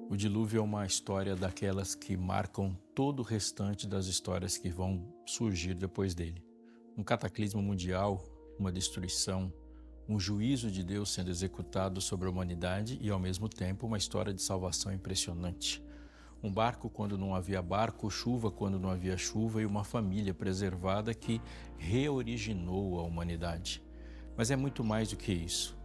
O dilúvio é uma história daquelas que marcam todo o restante das histórias que vão surgir depois dele. Um cataclismo mundial, uma destruição, um juízo de Deus sendo executado sobre a humanidade e, ao mesmo tempo, uma história de salvação impressionante. Um barco quando não havia barco, chuva quando não havia chuva e uma família preservada que reoriginou a humanidade. Mas é muito mais do que isso.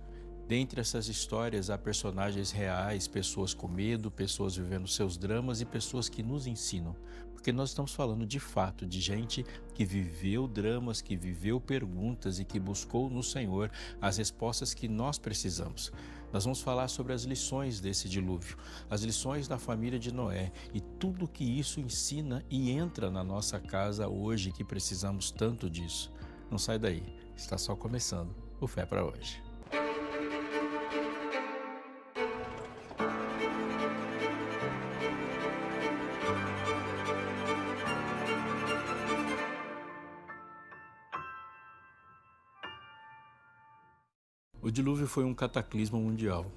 Dentre essas histórias há personagens reais, pessoas com medo, pessoas vivendo seus dramas e pessoas que nos ensinam. Porque nós estamos falando de fato de gente que viveu dramas, que viveu perguntas e que buscou no Senhor as respostas que nós precisamos. Nós vamos falar sobre as lições desse dilúvio, as lições da família de Noé e tudo que isso ensina e entra na nossa casa hoje que precisamos tanto disso. Não sai daí, está só começando o Fé para Hoje. O dilúvio foi um cataclismo mundial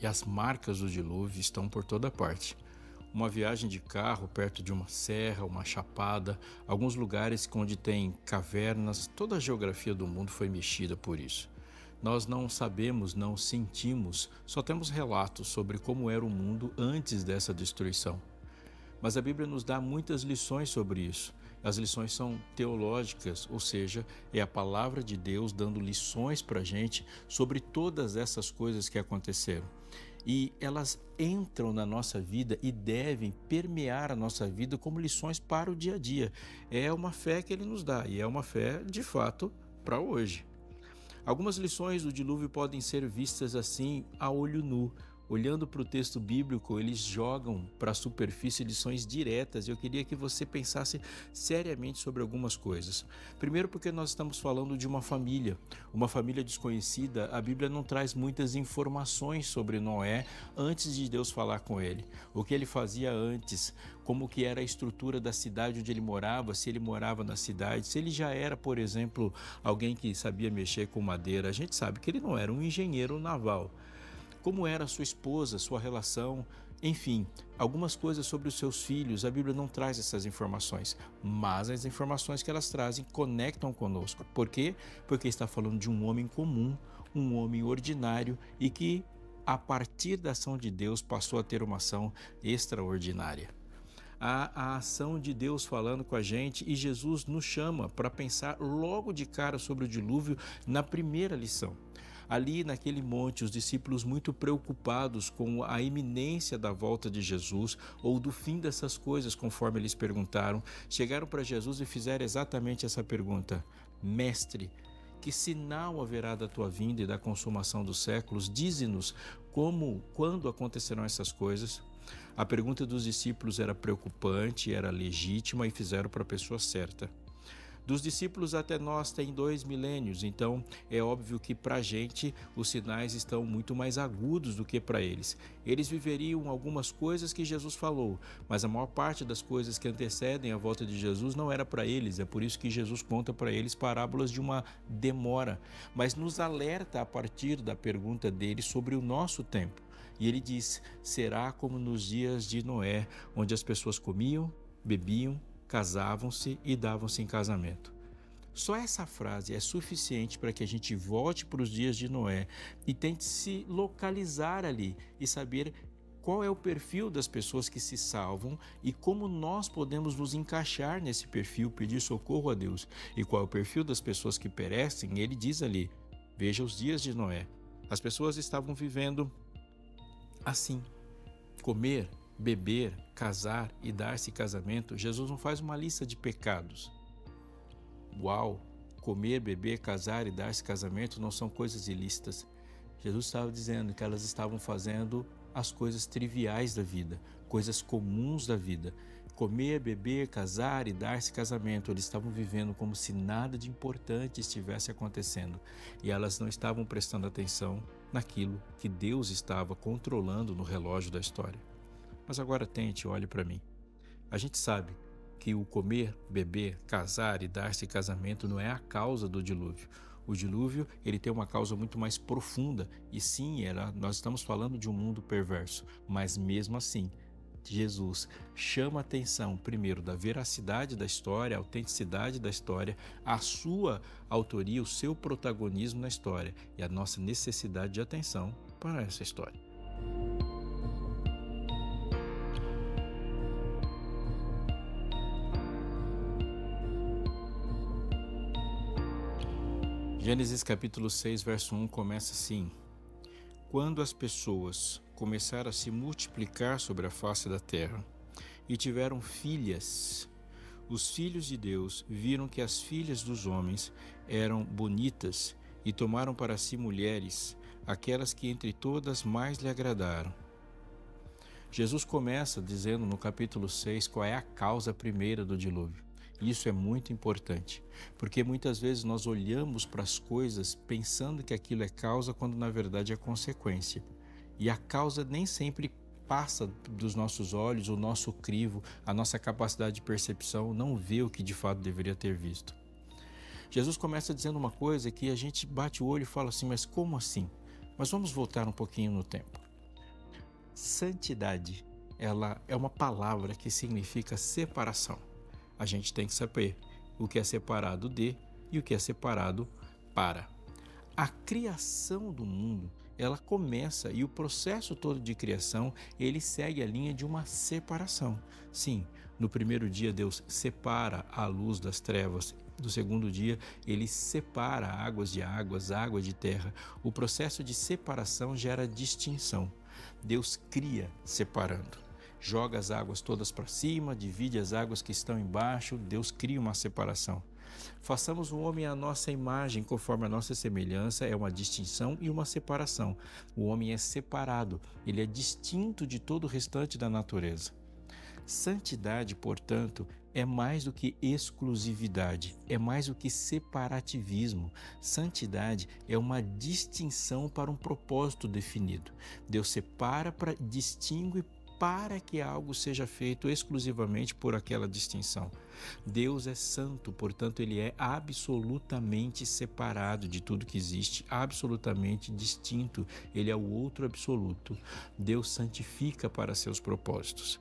e as marcas do dilúvio estão por toda parte. Uma viagem de carro perto de uma serra, uma chapada, alguns lugares onde tem cavernas, toda a geografia do mundo foi mexida por isso. Nós não sabemos, não sentimos, só temos relatos sobre como era o mundo antes dessa destruição. Mas a Bíblia nos dá muitas lições sobre isso. As lições são teológicas, ou seja, é a palavra de Deus dando lições para a gente sobre todas essas coisas que aconteceram. E elas entram na nossa vida e devem permear a nossa vida como lições para o dia a dia. É uma fé que Ele nos dá e é uma fé, de fato, para hoje. Algumas lições do dilúvio podem ser vistas assim a olho nu. Olhando para o texto bíblico, eles jogam para a superfície lições diretas e eu queria que você pensasse seriamente sobre algumas coisas. Primeiro, porque nós estamos falando de uma família desconhecida. A Bíblia não traz muitas informações sobre Noé antes de Deus falar com ele. O que ele fazia antes, como que era a estrutura da cidade onde ele morava, se ele morava na cidade, se ele já era, por exemplo, alguém que sabia mexer com madeira. A gente sabe que ele não era um engenheiro naval. Como era sua esposa, sua relação, enfim, algumas coisas sobre os seus filhos. A Bíblia não traz essas informações, mas as informações que elas trazem conectam conosco. Por quê? Porque está falando de um homem comum, um homem ordinário e que, a partir da ação de Deus, passou a ter uma ação extraordinária. A ação de Deus falando com a gente e Jesus nos chama para pensar logo de cara sobre o dilúvio na primeira lição. Ali naquele monte, os discípulos muito preocupados com a iminência da volta de Jesus ou do fim dessas coisas, conforme eles perguntaram, chegaram para Jesus e fizeram exatamente essa pergunta: Mestre, que sinal haverá da tua vinda e da consumação dos séculos? Dize-nos quando acontecerão essas coisas? A pergunta dos discípulos era preocupante, era legítima e fizeram para a pessoa certa. Dos discípulos até nós tem 2 milênios, então é óbvio que para a gente os sinais estão muito mais agudos do que para eles. Eles viveriam algumas coisas que Jesus falou, mas a maior parte das coisas que antecedem a volta de Jesus não era para eles. É por isso que Jesus conta para eles parábolas de uma demora, mas nos alerta a partir da pergunta deles sobre o nosso tempo. E ele diz: será como nos dias de Noé, onde as pessoas comiam, bebiam, casavam-se e davam-se em casamento. Só essa frase é suficiente para que a gente volte para os dias de Noé e tente se localizar ali e saber qual é o perfil das pessoas que se salvam e como nós podemos nos encaixar nesse perfil, pedir socorro a Deus. E qual é o perfil das pessoas que perecem? Ele diz ali: veja os dias de Noé. As pessoas estavam vivendo assim: comer, beber, casar e dar-se casamento. Jesus não faz uma lista de pecados. Uau! Comer, beber, casar e dar-se casamento não são coisas ilícitas. Jesus estava dizendo que elas estavam fazendo as coisas triviais da vida, coisas comuns da vida. Comer, beber, casar e dar-se casamento. Eles estavam vivendo como se nada de importante estivesse acontecendo. E elas não estavam prestando atenção naquilo que Deus estava controlando no relógio da história. Mas agora tente, olhe para mim. A gente sabe que o comer, beber, casar e dar-se casamento não é a causa do dilúvio. O dilúvio, ele tem uma causa muito mais profunda. E sim, nós estamos falando de um mundo perverso, mas mesmo assim, Jesus chama a atenção primeiro da veracidade da história, a autenticidade da história, a sua autoria, o seu protagonismo na história e a nossa necessidade de atenção para essa história. Gênesis capítulo 6, verso 1 começa assim: Quando as pessoas começaram a se multiplicar sobre a face da terra e tiveram filhas, os filhos de Deus viram que as filhas dos homens eram bonitas e tomaram para si mulheres, aquelas que entre todas mais lhe agradaram. Jesus começa dizendo no capítulo 6 qual é a causa primeira do dilúvio. Isso é muito importante, porque muitas vezes nós olhamos para as coisas pensando que aquilo é causa, quando na verdade é consequência. E a causa nem sempre passa dos nossos olhos, o nosso crivo, a nossa capacidade de percepção não vê o que de fato deveria ter visto. Jesus começa dizendo uma coisa que a gente bate o olho e fala assim, mas como assim? Mas vamos voltar um pouquinho no tempo. Santidade, ela é uma palavra que significa separação. A gente tem que saber o que é separado de e o que é separado para. A criação do mundo, ela começa, e o processo todo de criação, ele segue a linha de uma separação. Sim, no primeiro dia Deus separa a luz das trevas. No segundo dia, ele separa águas de águas, água de terra. O processo de separação gera distinção. Deus cria separando. Joga as águas todas para cima, divide as águas que estão embaixo, Deus cria uma separação. Façamos o homem à nossa imagem, conforme a nossa semelhança, é uma distinção e uma separação. O homem é separado, ele é distinto de todo o restante da natureza. Santidade, portanto, é mais do que exclusividade, é mais do que separativismo. Santidade é uma distinção para um propósito definido. Deus separa, distingue para que algo seja feito exclusivamente por aquela distinção. Deus é santo, portanto, ele é absolutamente separado de tudo que existe, absolutamente distinto. Ele é o outro absoluto. Deus santifica para seus propósitos.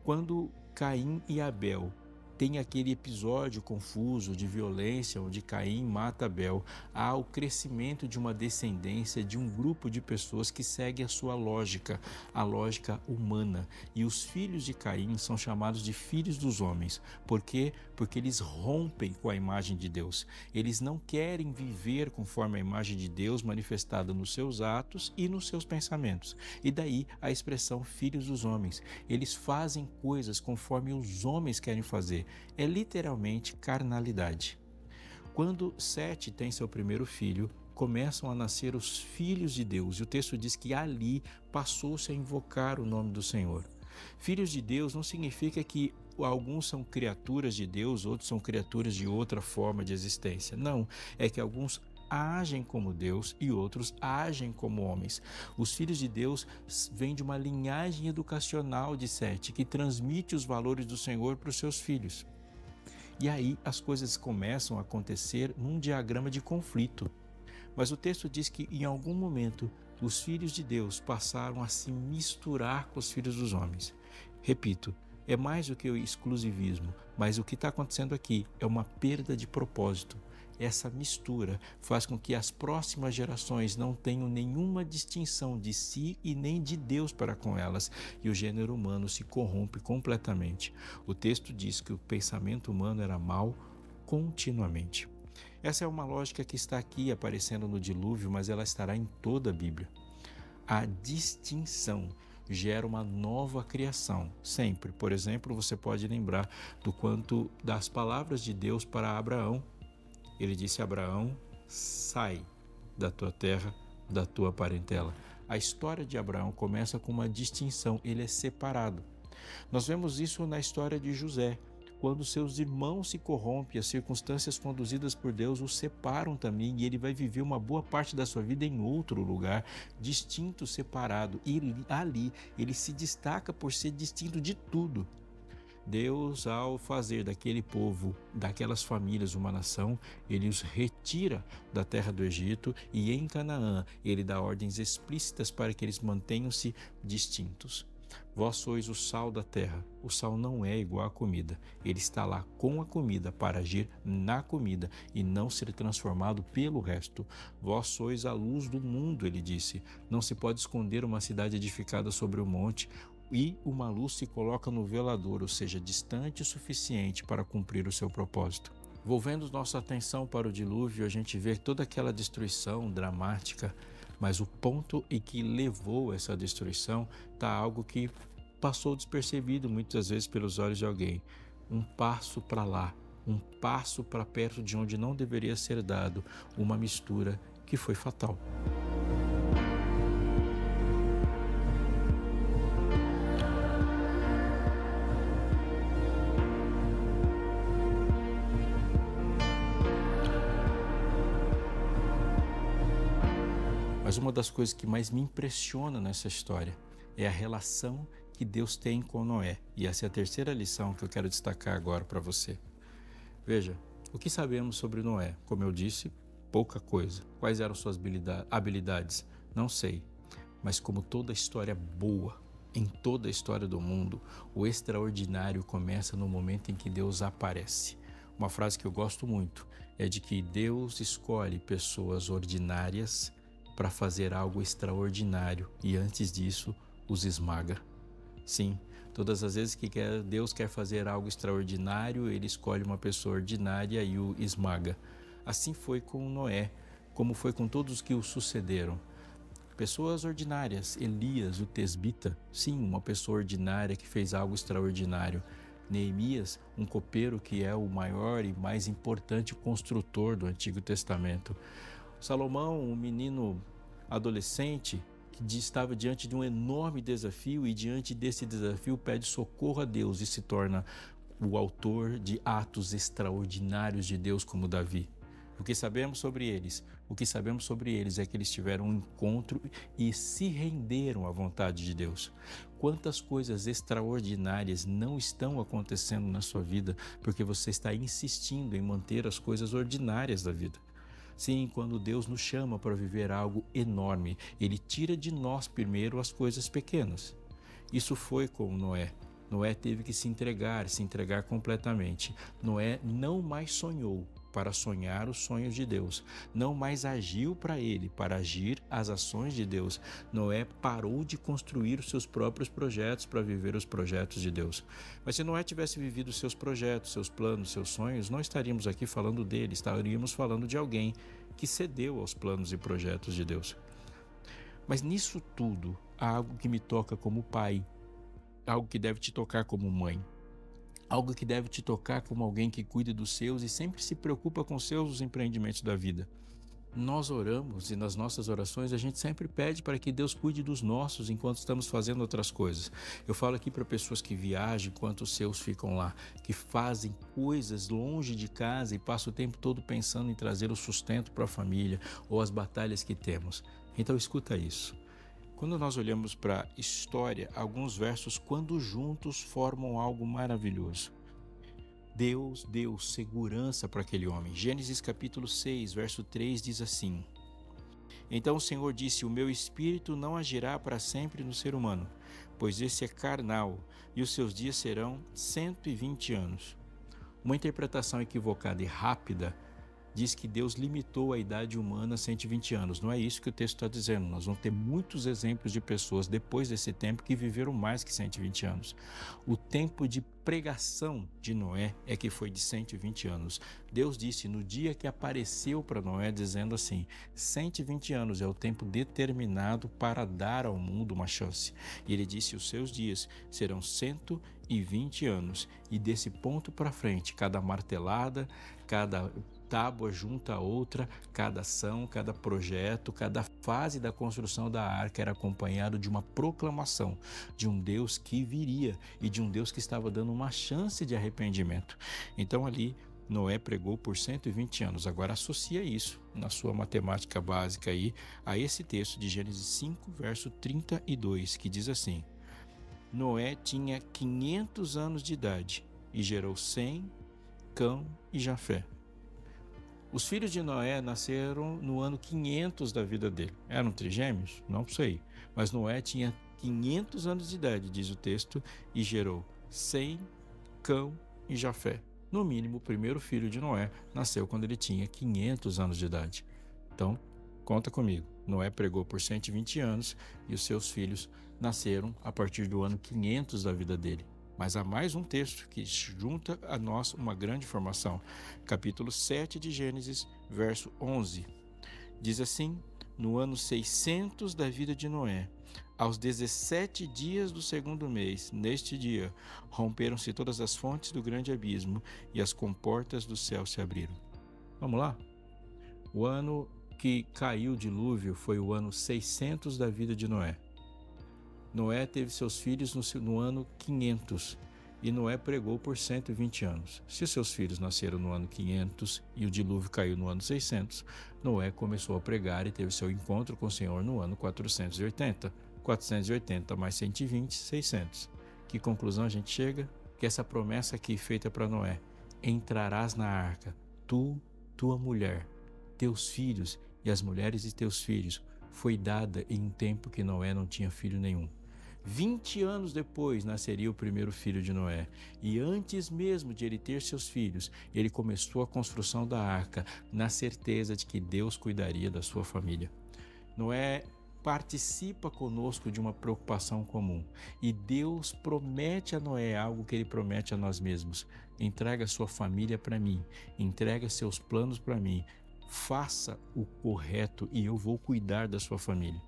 Quando Caim e Abel tem aquele episódio confuso de violência onde Caim mata Abel, há o crescimento de uma descendência de um grupo de pessoas que segue a sua lógica, a lógica humana. E os filhos de Caim são chamados de filhos dos homens. Por quê? Porque eles rompem com a imagem de Deus. Eles não querem viver conforme a imagem de Deus manifestada nos seus atos e nos seus pensamentos. E daí a expressão filhos dos homens. Eles fazem coisas conforme os homens querem fazer. É literalmente carnalidade. Quando Sete tem seu primeiro filho, começam a nascer os filhos de Deus, e o texto diz que ali passou-se a invocar o nome do Senhor. Filhos de Deus não significa que alguns são criaturas de Deus, outros são criaturas de outra forma de existência. Não, é que alguns agem como Deus e outros agem como homens. Os filhos de Deus vêm de uma linhagem educacional de Sete, que transmite os valores do Senhor para os seus filhos. E aí as coisas começam a acontecer num diagrama de conflito. Mas o texto diz que em algum momento os filhos de Deus passaram a se misturar com os filhos dos homens. Repito, é mais do que o exclusivismo, mas o que está acontecendo aqui é uma perda de propósito. Essa mistura faz com que as próximas gerações não tenham nenhuma distinção de si e nem de Deus para com elas, e o gênero humano se corrompe completamente. O texto diz que o pensamento humano era mau continuamente. Essa é uma lógica que está aqui aparecendo no dilúvio, mas ela estará em toda a Bíblia. A distinção gera uma nova criação, sempre. Por exemplo, você pode lembrar do quanto das palavras de Deus para Abraão. Ele disse a Abraão: sai da tua terra, da tua parentela. A história de Abraão começa com uma distinção, ele é separado. Nós vemos isso na história de José. Quando seus irmãos se corrompem, as circunstâncias conduzidas por Deus o separam também, e ele vai viver uma boa parte da sua vida em outro lugar, distinto, separado. E ali ele se destaca por ser distinto de tudo. Deus, ao fazer daquele povo, daquelas famílias, uma nação, ele os retira da terra do Egito e em Canaã ele dá ordens explícitas para que eles mantenham-se distintos. Vós sois o sal da terra. O sal não é igual à comida. Ele está lá com a comida para agir na comida e não ser transformado pelo resto. Vós sois a luz do mundo, ele disse. Não se pode esconder uma cidade edificada sobre o monte e uma luz se coloca no velador, ou seja, distante o suficiente para cumprir o seu propósito. Volvendo nossa atenção para o dilúvio, a gente vê toda aquela destruição dramática, mas o ponto em que levou essa destruição está algo que passou despercebido muitas vezes pelos olhos de alguém. Um passo para lá, um passo para perto de onde não deveria ser dado, uma mistura que foi fatal. Mas uma das coisas que mais me impressiona nessa história é a relação que Deus tem com Noé. E essa é a terceira lição que eu quero destacar agora para você. Veja, o que sabemos sobre Noé? Como eu disse, pouca coisa. Quais eram suas habilidades? Não sei. Mas como toda história boa, em toda a história do mundo, o extraordinário começa no momento em que Deus aparece. Uma frase que eu gosto muito é de que Deus escolhe pessoas ordinárias para fazer algo extraordinário e antes disso os esmaga. Sim, todas as vezes que Deus quer fazer algo extraordinário, ele escolhe uma pessoa ordinária e o esmaga. Assim foi com Noé, como foi com todos os que o sucederam. Pessoas ordinárias, Elias, o tesbita, sim, uma pessoa ordinária que fez algo extraordinário. Neemias, um copeiro que é o maior e mais importante construtor do Antigo Testamento. Salomão, um menino adolescente que estava diante de um enorme desafio e diante desse desafio pede socorro a Deus e se torna o autor de atos extraordinários de Deus como Davi. O que sabemos sobre eles? O que sabemos sobre eles é que eles tiveram um encontro e se renderam à vontade de Deus. Quantas coisas extraordinárias não estão acontecendo na sua vida porque você está insistindo em manter as coisas ordinárias da vida? Sim, quando Deus nos chama para viver algo enorme, Ele tira de nós primeiro as coisas pequenas. Isso foi com Noé. Noé teve que se entregar completamente. Noé não mais sonhou para sonhar os sonhos de Deus. Não mais agiu para ele, para agir as ações de Deus. Noé parou de construir os seus próprios projetos para viver os projetos de Deus. Mas se Noé tivesse vivido os seus projetos, seus planos, seus sonhos, não estaríamos aqui falando dele, estaríamos falando de alguém que cedeu aos planos e projetos de Deus. Mas nisso tudo, há algo que me toca como pai, algo que deve te tocar como mãe. Algo que deve te tocar como alguém que cuida dos seus e sempre se preocupa com os seus empreendimentos da vida. Nós oramos e nas nossas orações a gente sempre pede para que Deus cuide dos nossos enquanto estamos fazendo outras coisas. Eu falo aqui para pessoas que viajam enquanto os seus ficam lá, que fazem coisas longe de casa e passam o tempo todo pensando em trazer o sustento para a família ou as batalhas que temos. Então escuta isso. Quando nós olhamos para a história, alguns versos, quando juntos, formam algo maravilhoso. Deus deu segurança para aquele homem. Gênesis capítulo 6, verso 3 diz assim: Então o Senhor disse, o meu espírito não agirá para sempre no ser humano, pois esse é carnal, e os seus dias serão 120 anos. Uma interpretação equivocada e rápida diz que Deus limitou a idade humana a 120 anos. Não é isso que o texto está dizendo. Nós vamos ter muitos exemplos de pessoas depois desse tempo que viveram mais que 120 anos. O tempo de pregação de Noé é que foi de 120 anos. Deus disse no dia que apareceu para Noé, dizendo assim, 120 anos é o tempo determinado para dar ao mundo uma chance. E ele disse, os seus dias serão 120 anos. E desse ponto para frente, cada martelada, cada tábua junto a outra, cada ação, cada projeto, cada fase da construção da arca era acompanhado de uma proclamação de um Deus que viria e de um Deus que estava dando uma chance de arrependimento. Então ali Noé pregou por 120 anos. Agora associa isso na sua matemática básica aí a esse texto de Gênesis 5, verso 32, que diz assim: Noé tinha 500 anos de idade e gerou Sem, Cão e Jafé. Os filhos de Noé nasceram no ano 500 da vida dele. Eram trigêmeos? Não sei. Mas Noé tinha 500 anos de idade, diz o texto, e gerou Sem, Cão e Jafé. No mínimo, o primeiro filho de Noé nasceu quando ele tinha 500 anos de idade. Então, conta comigo. Noé pregou por 120 anos e os seus filhos nasceram a partir do ano 500 da vida dele. Mas há mais um texto que junta a nós uma grande informação. Capítulo 7 de Gênesis, verso 11. Diz assim: no ano 600 da vida de Noé, aos 17 dias do segundo mês, neste dia, romperam-se todas as fontes do grande abismo e as comportas do céu se abriram. Vamos lá? O ano que caiu o dilúvio foi o ano 600 da vida de Noé. Noé teve seus filhos no ano 500 e Noé pregou por 120 anos. Se seus filhos nasceram no ano 500 e o dilúvio caiu no ano 600, Noé começou a pregar e teve seu encontro com o Senhor no ano 480. 480 mais 120, 600. Que conclusão a gente chega? Que essa promessa aqui feita para Noé: entrarás na arca, tu, tua mulher, teus filhos e as mulheres de teus filhos, foi dada em um tempo que Noé não tinha filho nenhum. 20 anos depois nasceria o primeiro filho de Noé, e antes mesmo de ele ter seus filhos, ele começou a construção da arca, na certeza de que Deus cuidaria da sua família. Noé participa conosco de uma preocupação comum, e Deus promete a Noé algo que ele promete a nós mesmos: entrega sua família para mim, entrega seus planos para mim, faça o correto e eu vou cuidar da sua família.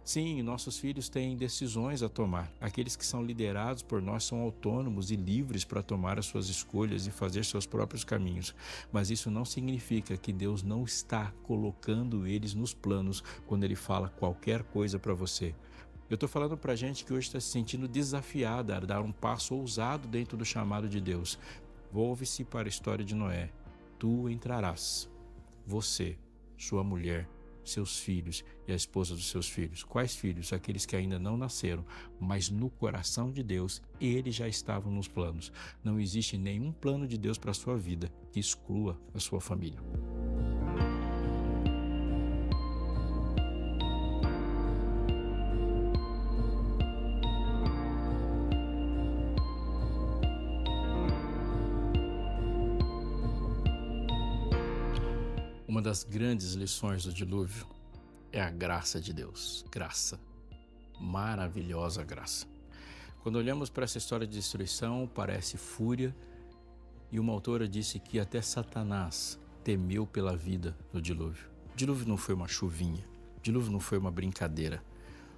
Sim, nossos filhos têm decisões a tomar. Aqueles que são liderados por nós são autônomos e livres para tomar as suas escolhas e fazer seus próprios caminhos. Mas isso não significa que Deus não está colocando eles nos planos quando Ele fala qualquer coisa para você. Eu estou falando para gente que hoje está se sentindo desafiada a dar um passo ousado dentro do chamado de Deus. Volve-se para a história de Noé. Tu entrarás. Você, sua mulher, seus filhos e a esposa dos seus filhos. Quais filhos? Aqueles que ainda não nasceram, mas no coração de Deus, eles já estavam nos planos. Não existe nenhum plano de Deus para a sua vida que exclua a sua família. Uma das grandes lições do dilúvio é a graça de Deus. Graça. Maravilhosa graça. Quando olhamos para essa história de destruição, parece fúria, e uma autora disse que até Satanás temeu pela vida no dilúvio. O dilúvio não foi uma chuvinha, o dilúvio não foi uma brincadeira.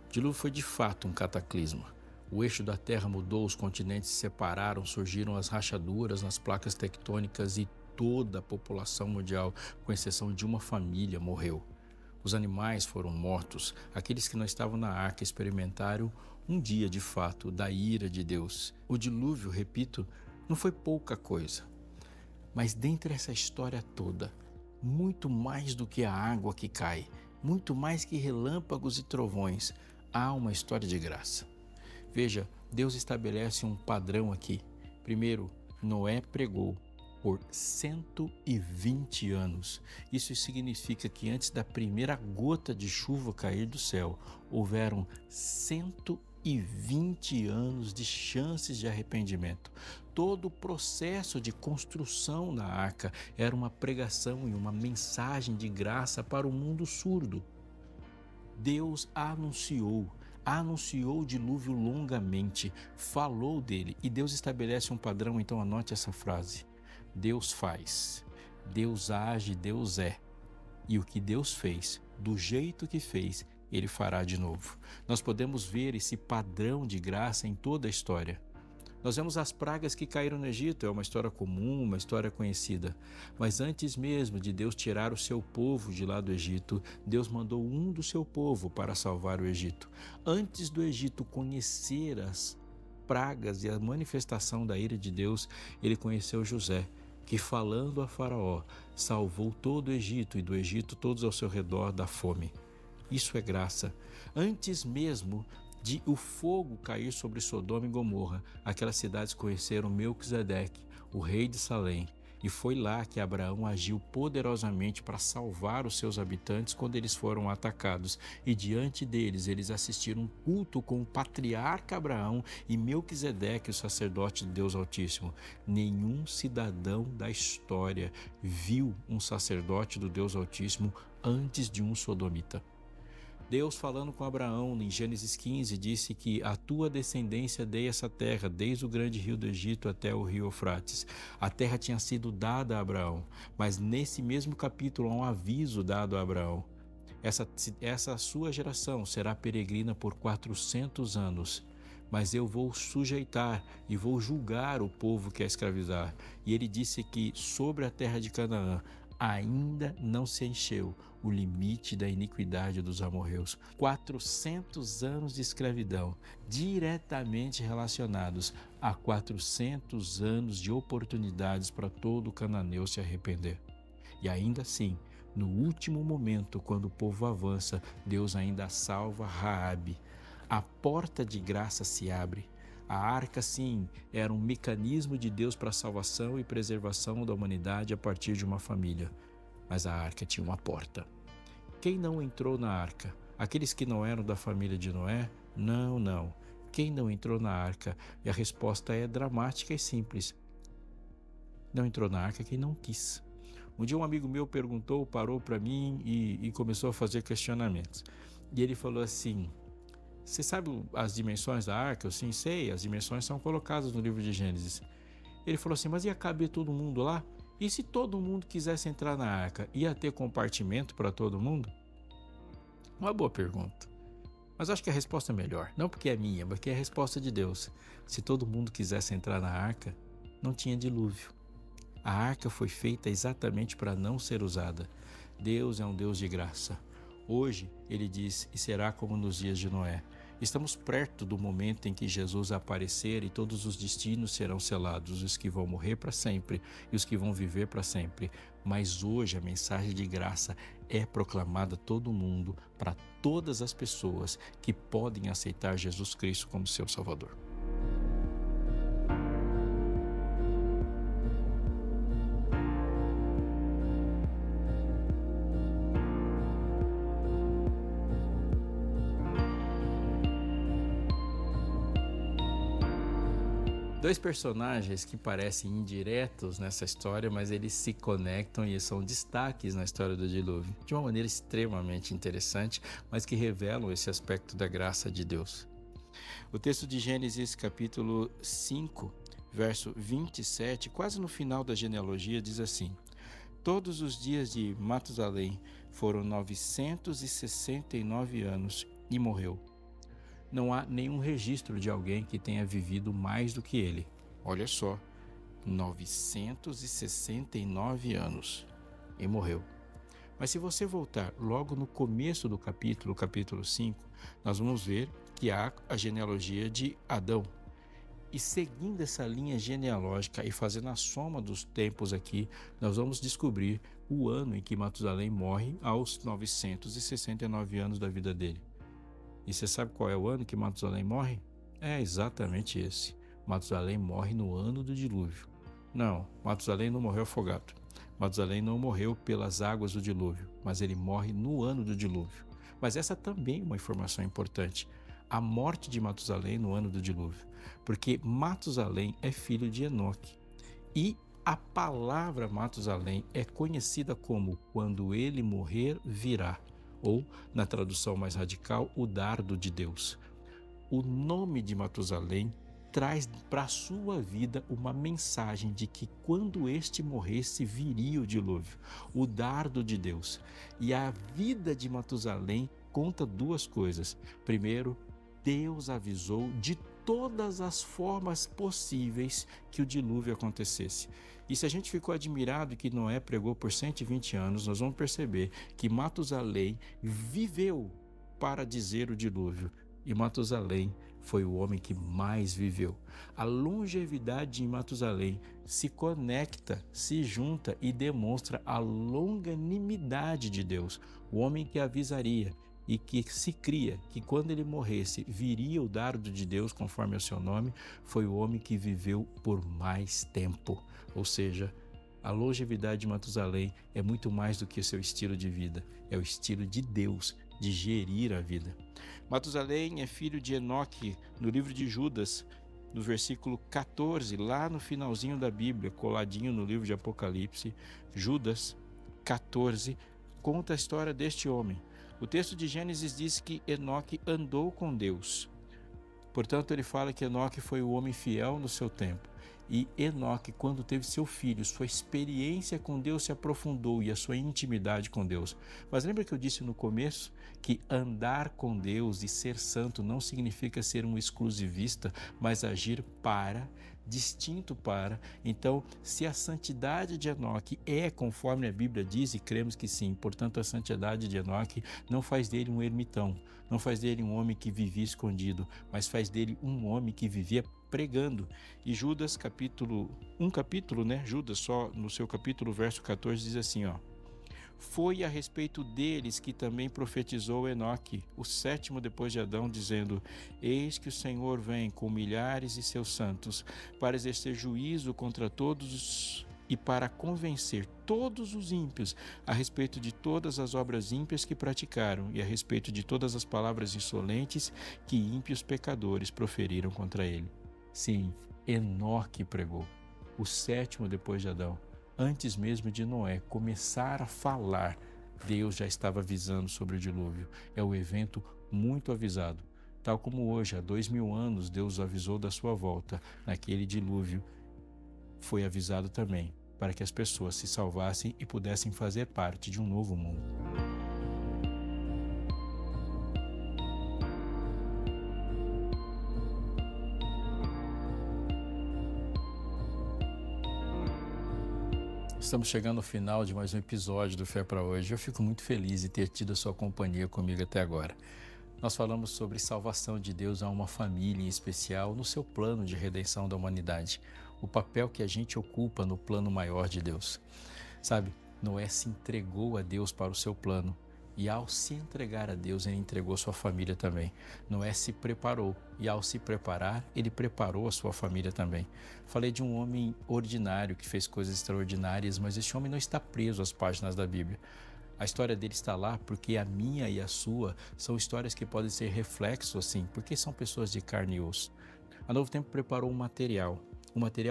O dilúvio foi de fato um cataclisma. O eixo da terra mudou, os continentes se separaram, surgiram as rachaduras nas placas tectônicas e toda a população mundial, com exceção de uma família, morreu. Os animais foram mortos. Aqueles que não estavam na arca experimentaram um dia, de fato, da ira de Deus. O dilúvio, repito, não foi pouca coisa. Mas dentre essa história toda, muito mais do que a água que cai, muito mais que relâmpagos e trovões, há uma história de graça. Veja, Deus estabelece um padrão aqui. Primeiro, Noé pregou por 120 anos. Isso significa que antes da primeira gota de chuva cair do céu, houveram 120 anos de chances de arrependimento. Todo o processo de construção da arca era uma pregação e uma mensagem de graça para o mundo surdo. Deus anunciou o dilúvio longamente, falou dele, e Deus estabelece um padrão. Então anote essa frase: Deus faz, Deus age, Deus é. E o que Deus fez, do jeito que fez, Ele fará de novo. Nós podemos ver esse padrão de graça em toda a história. Nós vemos as pragas que caíram no Egito, é uma história comum, uma história conhecida. Mas antes mesmo de Deus tirar o seu povo de lá do Egito, Deus mandou um do seu povo para salvar o Egito. Antes do Egito conhecer as pragas e a manifestação da ira de Deus, ele conheceu José, que falando a Faraó, salvou todo o Egito e do Egito todos ao seu redor da fome. Isso é graça. Antes mesmo de o fogo cair sobre Sodoma e Gomorra, aquelas cidades conheceram Melquisedeque, o rei de Salém, e foi lá que Abraão agiu poderosamente para salvar os seus habitantes quando eles foram atacados. E diante deles, eles assistiram um culto com o patriarca Abraão e Melquisedeque, o sacerdote de Deus Altíssimo. Nenhum cidadão da história viu um sacerdote do Deus Altíssimo antes de um sodomita. Deus, falando com Abraão em Gênesis 15, disse que a tua descendência dei essa terra, desde o grande rio do Egito até o rio Eufrates. A terra tinha sido dada a Abraão, mas nesse mesmo capítulo há um aviso dado a Abraão. Essa sua geração será peregrina por 400 anos, mas eu vou sujeitar e vou julgar o povo que a escravizar. E ele disse que sobre a terra de Canaã ainda não se encheu o limite da iniquidade dos amorreus. 400 anos de escravidão, diretamente relacionados a 400 anos de oportunidades para todo cananeu se arrepender. E ainda assim, no último momento, quando o povo avança, Deus ainda salva Raabe. A porta de graça se abre. A arca, sim, era um mecanismo de Deus para a salvação e preservação da humanidade a partir de uma família. Mas a arca tinha uma porta. Quem não entrou na arca? Aqueles que não eram da família de Noé? Não, não. Quem não entrou na arca? E a resposta é dramática e simples. Não entrou na arca quem não quis. Um dia um amigo meu parou para mim e começou a fazer questionamentos. E ele falou assim: você sabe as dimensões da arca? Eu sim sei, as dimensões são colocadas no livro de Gênesis. Ele falou assim: mas ia caber todo mundo lá? E se todo mundo quisesse entrar na arca, ia ter compartimento para todo mundo? Uma boa pergunta. Mas acho que a resposta é melhor. Não porque é minha, porque é a resposta de Deus. Se todo mundo quisesse entrar na arca, não tinha dilúvio. A arca foi feita exatamente para não ser usada. Deus é um Deus de graça. Hoje, ele diz, e será como nos dias de Noé. Estamos perto do momento em que Jesus aparecer e todos os destinos serão selados, os que vão morrer para sempre e os que vão viver para sempre. Mas hoje a mensagem de graça é proclamada a todo mundo, para todas as pessoas que podem aceitar Jesus Cristo como seu Salvador. Dois personagens que parecem indiretos nessa história, mas eles se conectam e são destaques na história do dilúvio, de uma maneira extremamente interessante, mas que revelam esse aspecto da graça de Deus. O texto de Gênesis capítulo 5, verso 27, quase no final da genealogia, diz assim: todos os dias de Matusalém foram 969 anos e morreu. Não há nenhum registro de alguém que tenha vivido mais do que ele. Olha só, 969 anos e morreu. Mas se você voltar logo no começo do capítulo 5, nós vamos ver que há a genealogia de Adão. E seguindo essa linha genealógica e fazendo a soma dos tempos aqui, nós vamos descobrir o ano em que Matusalém morre aos 969 anos da vida dele. E você sabe qual é o ano que Matusalém morre? É exatamente esse. Matusalém morre no ano do dilúvio. Não, Matusalém não morreu afogado. Matusalém não morreu pelas águas do dilúvio, mas ele morre no ano do dilúvio. Mas essa também é uma informação importante. A morte de Matusalém no ano do dilúvio. Porque Matusalém é filho de Enoque. E a palavra Matusalém é conhecida como quando ele morrer virá. Ou, na tradução mais radical, o dardo de Deus. O nome de Matusalém traz para a sua vida uma mensagem de que quando este morresse viria o dilúvio, o dardo de Deus. E a vida de Matusalém conta duas coisas. Primeiro, Deus avisou de todas as formas possíveis que o dilúvio acontecesse. E se a gente ficou admirado que Noé pregou por 120 anos, nós vamos perceber que Matusalém viveu para dizer o dilúvio. E Matusalém foi o homem que mais viveu. A longevidade de Matusalém se conecta, se junta e demonstra a longanimidade de Deus. O homem que avisaria e que se cria que quando ele morresse viria o dardo de Deus conforme é o seu nome, foi o homem que viveu por mais tempo. Ou seja, a longevidade de Matusalém é muito mais do que o seu estilo de vida, é o estilo de Deus de gerir a vida. Matusalém é filho de Enoque. No livro de Judas, no versículo 14, lá no finalzinho da Bíblia, coladinho no livro de Apocalipse, Judas 14, conta a história deste homem. O texto de Gênesis diz que Enoque andou com Deus. Portanto, ele fala que Enoque foi o homem fiel no seu tempo. E Enoque, quando teve seu filho, sua experiência com Deus se aprofundou e a sua intimidade com Deus. Mas lembra que eu disse no começo que andar com Deus e ser santo não significa ser um exclusivista, mas agir para, distinto para. Então, se a santidade de Enoque é conforme a Bíblia diz, e cremos que sim, portanto a santidade de Enoque não faz dele um ermitão, não faz dele um homem que vivia escondido, mas faz dele um homem que vivia pregando. E Judas, Judas, só no seu capítulo, verso 14, diz assim, foi a respeito deles que também profetizou Enoque, o sétimo depois de Adão, dizendo: eis que o Senhor vem com milhares de seus santos para exercer juízo contra todos e para convencer todos os ímpios a respeito de todas as obras ímpias que praticaram e a respeito de todas as palavras insolentes que ímpios pecadores proferiram contra ele. Sim, Enoque pregou, o sétimo depois de Adão. Antes mesmo de Noé começar a falar, Deus já estava avisando sobre o dilúvio. É um evento muito avisado. Tal como hoje, há 2000 anos, Deus avisou da sua volta. Naquele dilúvio, foi avisado também para que as pessoas se salvassem e pudessem fazer parte de um novo mundo. Estamos chegando ao final de mais um episódio do Fé para Hoje. Eu fico muito feliz de ter tido a sua companhia comigo até agora. Nós falamos sobre salvação de Deus a uma família em especial no seu plano de redenção da humanidade, o papel que a gente ocupa no plano maior de Deus. Sabe, Noé se entregou a Deus para o seu plano. E ao se entregar a Deus, ele entregou sua família também. Noé se preparou e ao se preparar, ele preparou a sua família também. Falei de um homem ordinário que fez coisas extraordinárias, mas esse homem não está preso às páginas da Bíblia. A história dele está lá porque a minha e a sua são histórias que podem ser reflexo, assim, porque são pessoas de carne e osso. A Novo Tempo preparou um material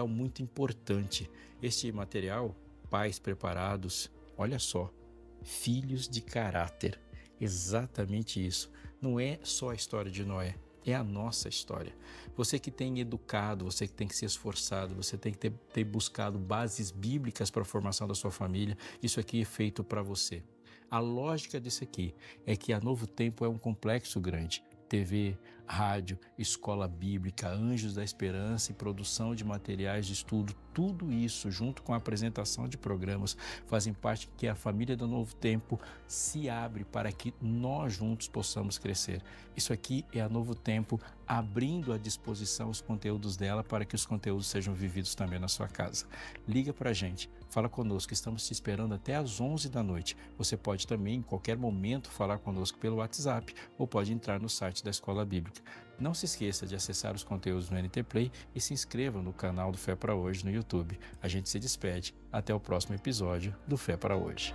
muito importante. Este material, pais preparados, olha só, filhos de caráter, exatamente isso. Não é só a história de Noé, é a nossa história. Você que tem educado, você que tem que se esforçado, você tem que ter buscado bases bíblicas para a formação da sua família, isso aqui é feito para você. A lógica disso aqui é que a Novo Tempo é um complexo grande. TV, rádio, escola bíblica, Anjos da Esperança e produção de materiais de estudo, tudo isso junto com a apresentação de programas fazem parte que a família do Novo Tempo se abre para que nós juntos possamos crescer. Isso aqui é a Novo Tempo abrindo à disposição os conteúdos dela para que os conteúdos sejam vividos também na sua casa. Liga para a gente, fala conosco, estamos te esperando até às 11 da noite. Você pode também em qualquer momento falar conosco pelo WhatsApp ou pode entrar no site da Escola Bíblica. Não se esqueça de acessar os conteúdos no NT Play e se inscreva no canal do Fé para Hoje no YouTube. A gente se despede. Até o próximo episódio do Fé para Hoje.